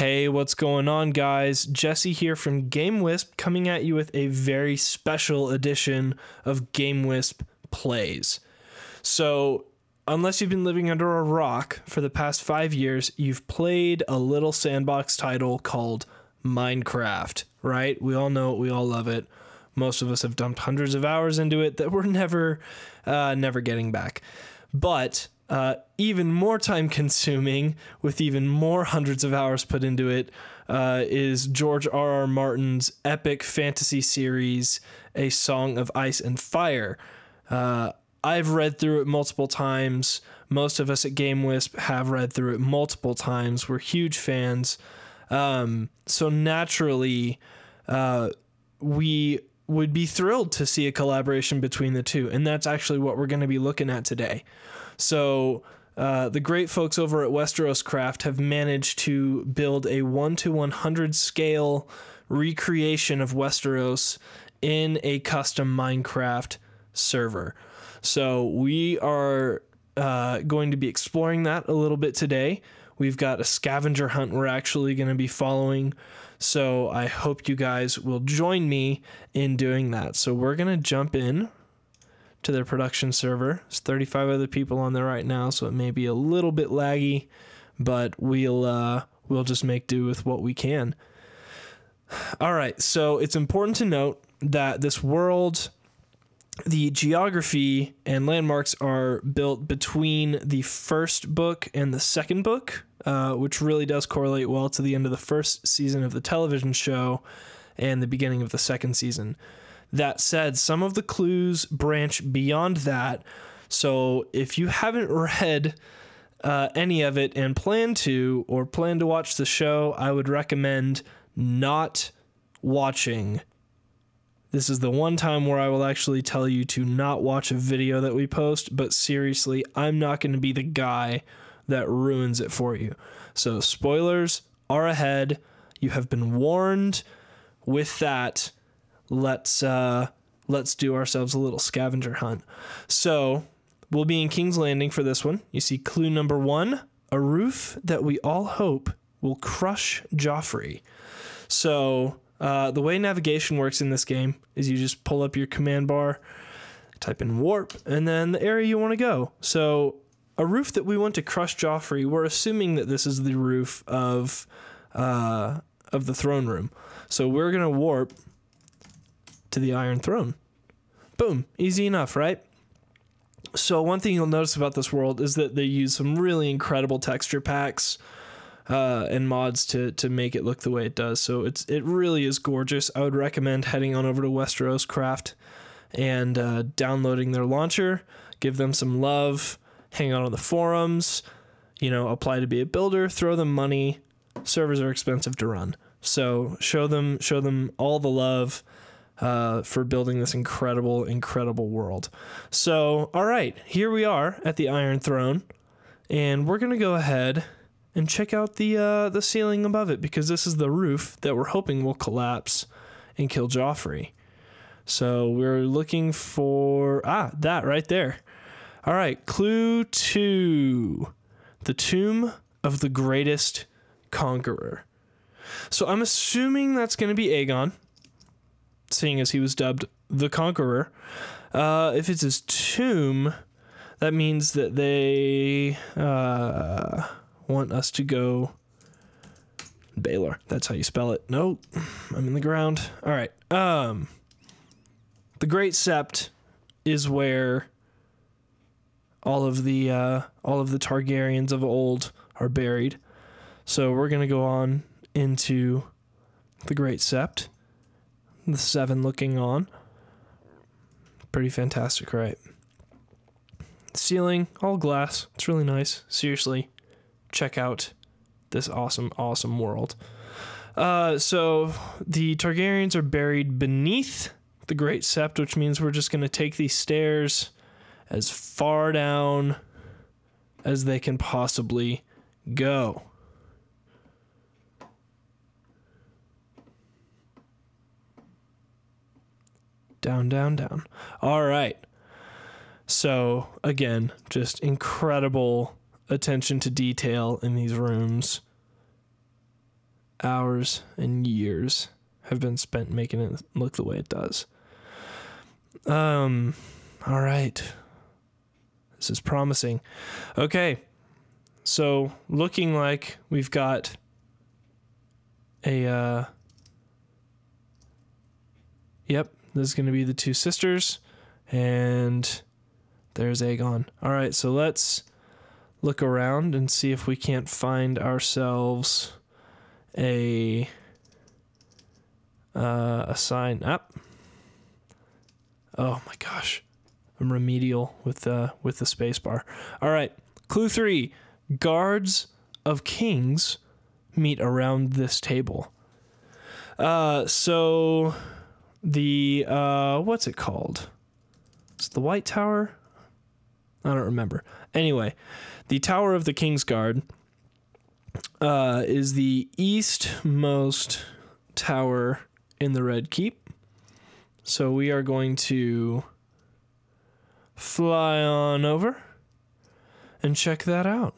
Hey, what's going on, guys? Jesse here from GameWisp, coming at you with a very special edition of GameWisp Plays. So, unless you've been living under a rock for the past 5 years, you've played a little sandbox title called Minecraft, right? We all know it, we all love it. Most of us have dumped hundreds of hours into it that we're never getting back. But even more time consuming, with even more hundreds of hours put into it, is George R.R. Martin's epic fantasy series, A Song of Ice and Fire. I've read through it multiple times. Most of us at GameWisp have read through it multiple times. We're huge fans. So naturally, we would be thrilled to see a collaboration between the two. And that's actually what we're going to be looking at today. So the great folks over at WesterosCraft have managed to build a 1:100 scale recreation of Westeros in a custom Minecraft server. So we are going to be exploring that a little bit today. We've got a scavenger hunt we're actually going to be following. So I hope you guys will join me in doing that. So we're going to jump in to their production server. There's 35 other people on there right now, so it may be a little bit laggy, but we'll just make do with what we can. All right, so it's important to note that this world, the geography and landmarks are built between the first book and the second book, which really does correlate well to the end of the first season of the television show and the beginning of the second season. That said, some of the clues branch beyond that, so if you haven't read any of it and plan to watch the show, I would recommend not watching. This is the one time where I will actually tell you to not watch a video that we post, but seriously, I'm not going to be the guy that ruins it for you. So spoilers are ahead. You have been warned. With that, let's do ourselves a little scavenger hunt. So we'll be in King's Landing for this one. You see clue number 1, a roof that we all hope will crush Joffrey. So the way navigation works in this game is you just pull up your command bar, type in warp, and then the area you want to go. So a roof that we want to crush Joffrey, we're assuming that this is the roof of the throne room. So we're going to warp to the Iron Throne. Boom. Easy enough, right? So one thing you'll notice about this world is that they use some really incredible texture packs and mods to make it look the way it does. So it really is gorgeous. I would recommend heading on over to WesteroScraft and downloading their launcher. Give them some love. Hang out on the forums. You know, apply to be a builder. Throw them money. Servers are expensive to run. So show them all the love for building this incredible, incredible world. So, all right, here we are at the Iron Throne, and we're going to go ahead and check out the ceiling above it, because this is the roof that we're hoping will collapse and kill Joffrey. So we're looking for, that right there. All right, clue 2, the tomb of the greatest Conqueror. So I'm assuming that's going to be Aegon, seeing as he was dubbed the Conqueror. If it's his tomb, that means that they want us to go Baylor. That's how you spell it. Nope, I'm in the ground. All right. The Great Sept is where all of the Targaryens of old are buried. So we're gonna go on into the Great Sept. The 7 looking on. Pretty fantastic, right? Ceiling, all glass. It's really nice. Seriously, check out this awesome, awesome world. So the Targaryens are buried beneath the Great Sept, which means we're just going to take these stairs as far down as they can possibly go. Down, down, down. All right. So, again, just incredible attention to detail in these rooms. hours and years have been spent making it look the way it does. All right. This is promising. Okay. So looking like we've got a, yep, this is going to be the two sisters, and there's Aegon. All right. So let's look around and see if we can't find ourselves a sign up. Oh my gosh. I'm remedial with the space bar. All right. Clue 3. Guards of kings meet around this table. So the what's it called? It's the White Tower? I don't remember. Anyway, the Tower of the King's Guard is the eastmost tower in the Red Keep. So we are going to fly on over and check that out.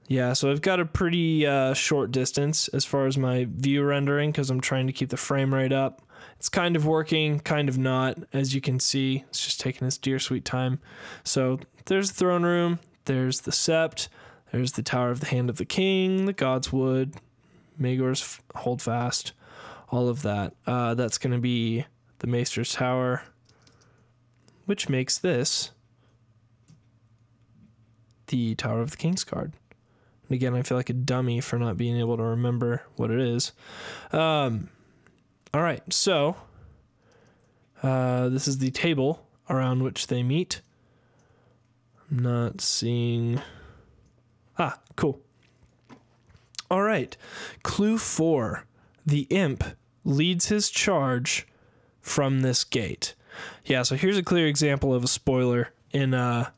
Yeah, so I've got a pretty short distance as far as my view rendering because I'm trying to keep the frame rate up. It's kind of working, kind of not. As you can see, it's just taking its dear sweet time. So there's the throne room, there's the Sept, there's the Tower of the Hand of the King, the God's Wood, Maegor's Holdfast, all of that. That's going to be the Maester's Tower, which makes this the Tower of the King's Guard. And again, I feel like a dummy for not being able to remember what it is. All right, so this is the table around which they meet. I'm not seeing... Ah, cool. All right, clue 4. The imp leads his charge from this gate. Yeah, so here's a clear example of a spoiler in the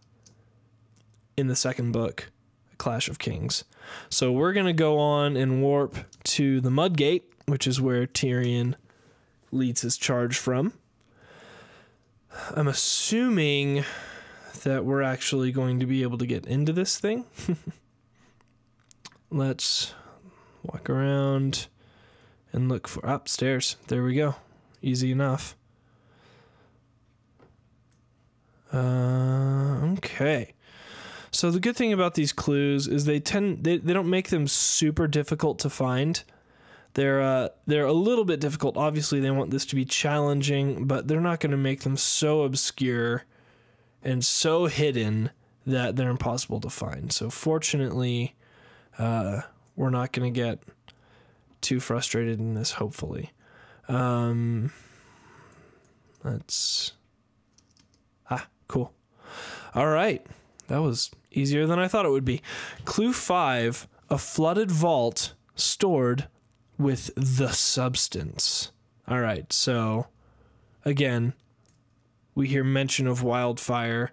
second book, Clash of Kings. So we're going to go on and warp to the Mud Gate, which is where Tyrion leads his charge from. I'm assuming that we're actually going to be able to get into this thing. Let's walk around and look for upstairs. There we go. Easy enough. Okay. So the good thing about these clues is they don't make them super difficult to find. They're a little bit difficult. Obviously, they want this to be challenging, but they're not going to make them so obscure and so hidden that they're impossible to find. So fortunately, we're not going to get too frustrated in this, hopefully. Cool. All right. That was easier than I thought it would be. Clue 5, a flooded vault stored with the substance. All right, so again, we hear mention of wildfire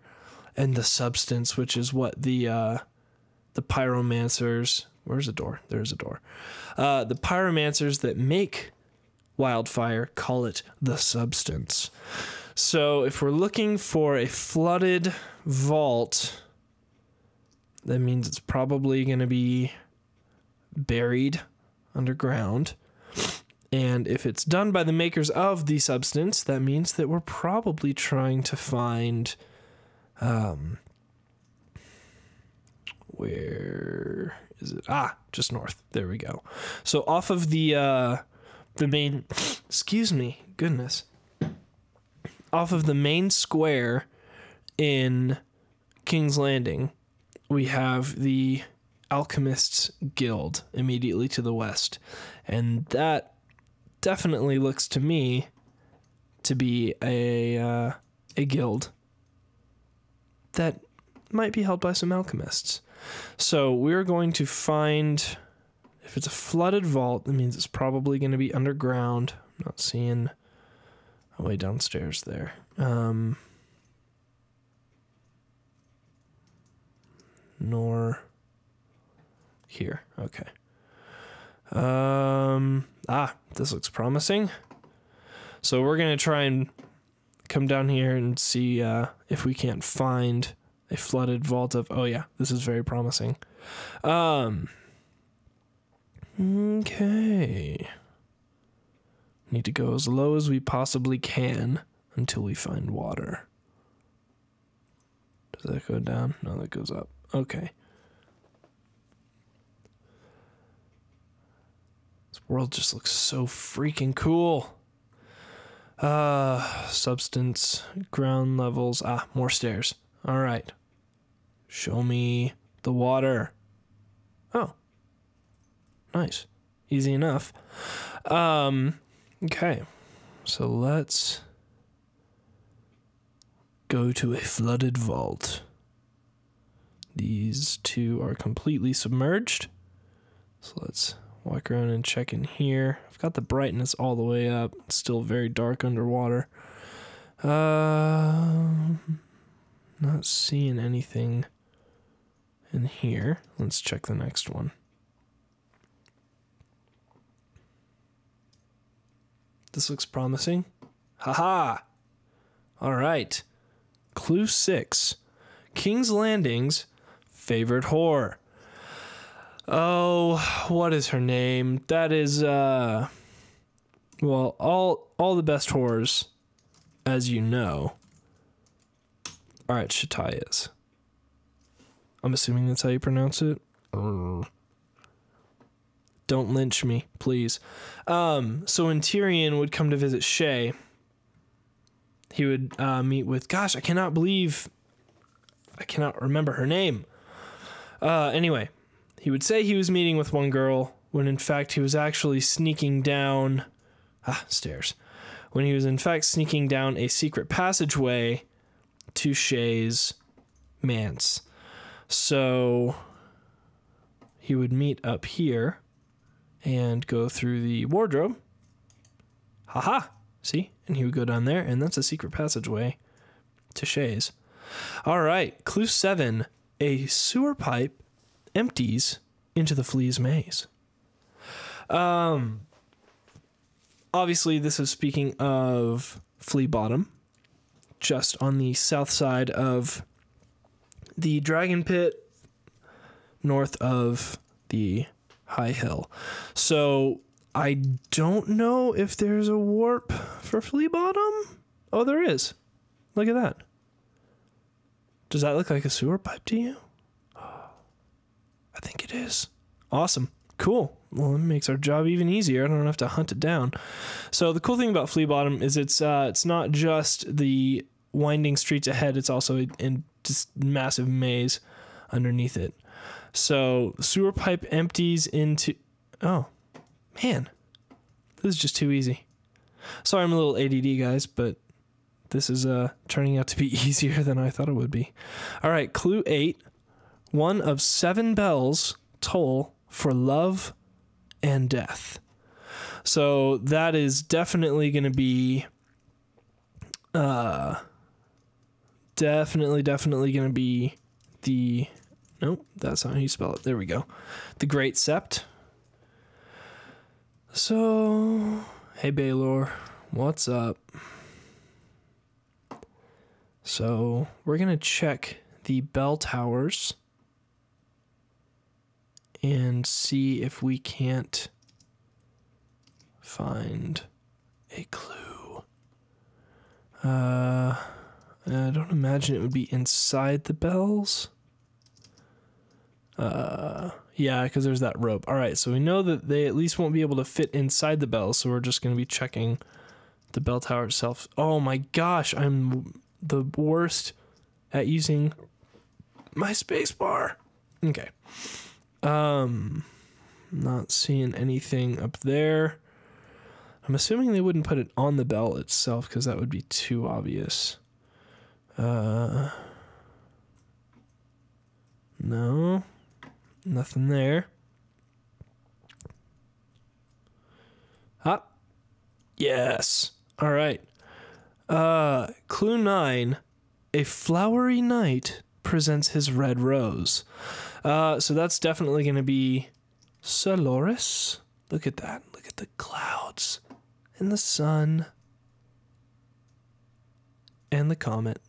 and the substance, which is what the pyromancers... Where's a door? There's a door. The pyromancers that make wildfire call it the substance. So if we're looking for a flooded vault, that means it's probably going to be buried underground. And if it's done by the makers of the substance, that means that we're probably trying to find... where is it? Just north. There we go. So off of the main... Excuse me. Goodness. Off of the main square in King's Landing, we have the Alchemists Guild immediately to the west. And that definitely looks to me to be a guild that might be held by some alchemists. So we're going to find, if it's a flooded vault, that means it's probably going to be underground. I'm not seeing a way downstairs there. Nor here. Okay. This looks promising. So we're going to try and come down here and see if we can't find A flooded vault of... Oh, yeah. This is very promising. Okay. Need to go as low as we possibly can until we find water. Does that go down? No, that goes up. Okay. This world just looks so freaking cool. Substance, ground levels. Ah, more stairs. All right. Show me the water. Oh. Nice. Easy enough. Okay. So let's go to a flooded vault. These two are completely submerged. So let's walk around and check in here. I've got the brightness all the way up. It's still very dark underwater. Not seeing anything in here. Let's check the next one. This looks promising. Haha! All right. Clue 6. King's Landing's favorite whore. Oh, what is her name? That is, well, all the best whores, as you know, are at Shataya's. I'm assuming that's how you pronounce it. Don't lynch me, please. So when Tyrion would come to visit Shay, he would meet with, gosh, I cannot remember her name. Anyway, he would say he was meeting with one girl when in fact he was actually sneaking down, stairs. When he was in fact sneaking down a secret passageway to Shay's manse. So he would meet up here and go through the wardrobe. Haha, see? And he would go down there, and that's a secret passageway to Shay's. All right, clue 7. A sewer pipe empties into the flea's maze. Obviously, this is speaking of Flea Bottom, just on the south side of the Dragon Pit, north of the High Hill. So I don't know if there's a warp for Flea Bottom. Oh, there is. Look at that. Does that look like a sewer pipe to you? I think it is. Awesome. Cool. Well, it makes our job even easier. I don't have to hunt it down. So the cool thing about Flea Bottom is it's not just the winding streets ahead. It's also in just massive maze underneath it. So the sewer pipe empties into... Oh, man. This is just too easy. Sorry I'm a little ADD, guys, but this is turning out to be easier than I thought it would be. All right, clue 8. One of 7 bells toll for love and death. So that is definitely going to be... definitely going to be the... Nope, that's not how you spell it. There we go. The Great Sept. So, hey Baylor, what's up? So, we're going to check the bell towers and see if we can't find a clue. I don't imagine it would be inside the bells. Yeah, because there's that rope. All right, so we know that they at least won't be able to fit inside the bell, so we're just going to be checking the bell tower itself. Oh my gosh, I'm the worst at using my space bar. Okay. Not seeing anything up there. I'm assuming they wouldn't put it on the bell itself because that would be too obvious. No. Nothing there. Ah. Yes. All right. Clue 9. A flowery knight presents his red rose. So that's definitely going to be Soloris. Look at that. Look at the clouds and the sun and the comet.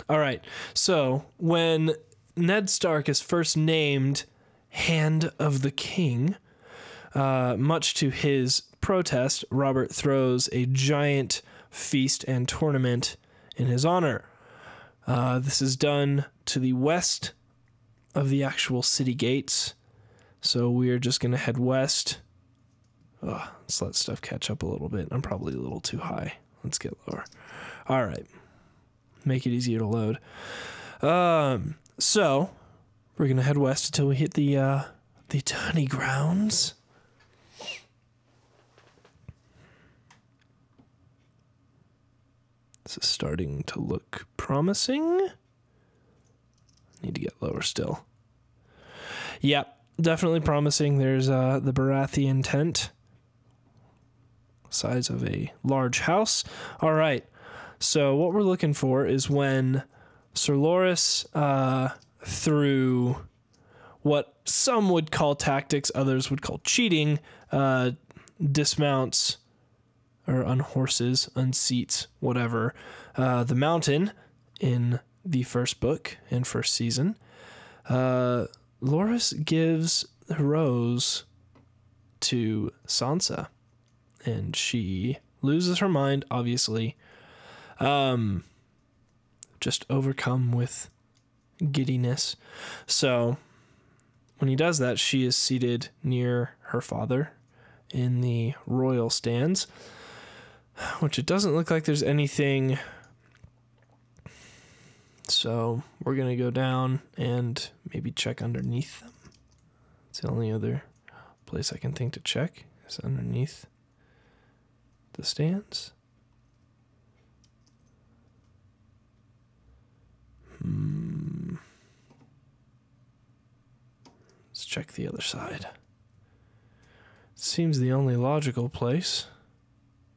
All right. So when Ned Stark is first named Hand of the King, much to his protest, Robert throws a giant feast and tournament in his honor. This is done to the west of the actual city gates. So we are just going to head west. Let's let stuff catch up a little bit. I'm probably a little too high. Let's get lower. All right. Make it easier to load. So we're going to head west until we hit the tourney grounds. This is starting to look promising. Need to get lower still. Yep, definitely promising. There's the Baratheon tent. Size of a large house. All right. So what we're looking for is when Sir Loras, through what some would call tactics, others would call cheating, dismounts or unhorses, unseats, whatever, the mountain in the first book and first season. Loras gives the rose to Sansa, and she loses her mind, obviously, just overcome with giddiness. So when he does that, she is seated near her father in the royal stands, which it doesn't look like there's anything. So we're going to go down and maybe check underneath them. It's the only other place I can think to check is underneath the stands. Let's check the other side. Seems the only logical place,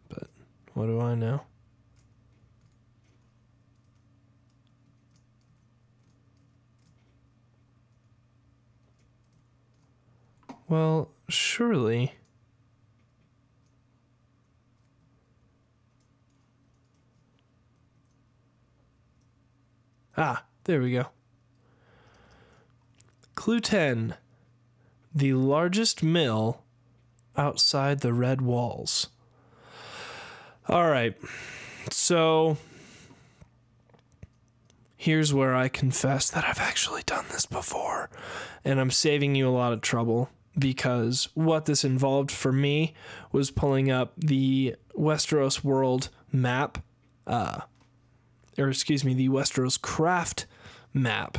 but what do I know? Well, surely. There we go. Clue 10. The largest mill outside the red walls. All right. So here's where I confess that I've actually done this before, and I'm saving you a lot of trouble, because what this involved for me was pulling up the Westeros world map, the WesterosCraft map.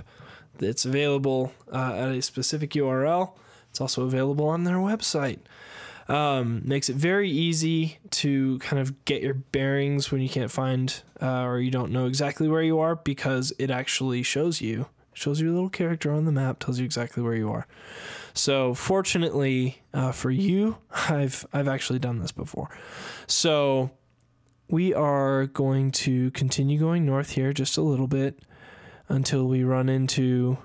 It's available at a specific URL. It's also available on their website. Makes it very easy to kind of get your bearings when you can't find or you don't know exactly where you are, because it actually shows you. It shows you a little character on the map, tells you exactly where you are. So fortunately for you, I've actually done this before. So we are going to continue going north here just a little bit until we run into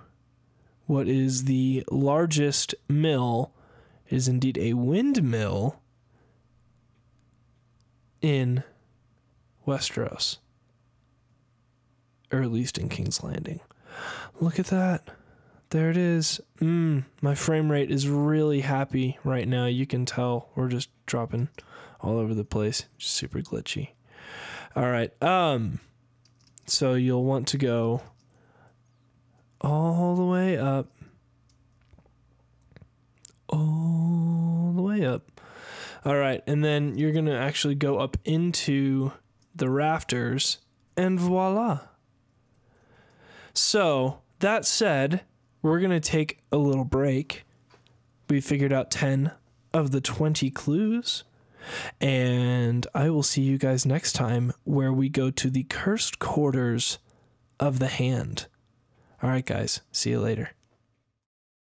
what is the largest mill. It is indeed a windmill in Westeros, or at least in King's Landing. Look at that. There it is. My frame rate is really happy right now. You can tell we're just dropping all over the place. Just super glitchy. All right. So you'll want to go all the way up. All the way up. All right. And then you're going to actually go up into the rafters, and voila. So that said, we're going to take a little break. We figured out 10 of the 20 clues. And I will see you guys next time, where we go to the cursed quarters of the hand. All right, guys. See you later.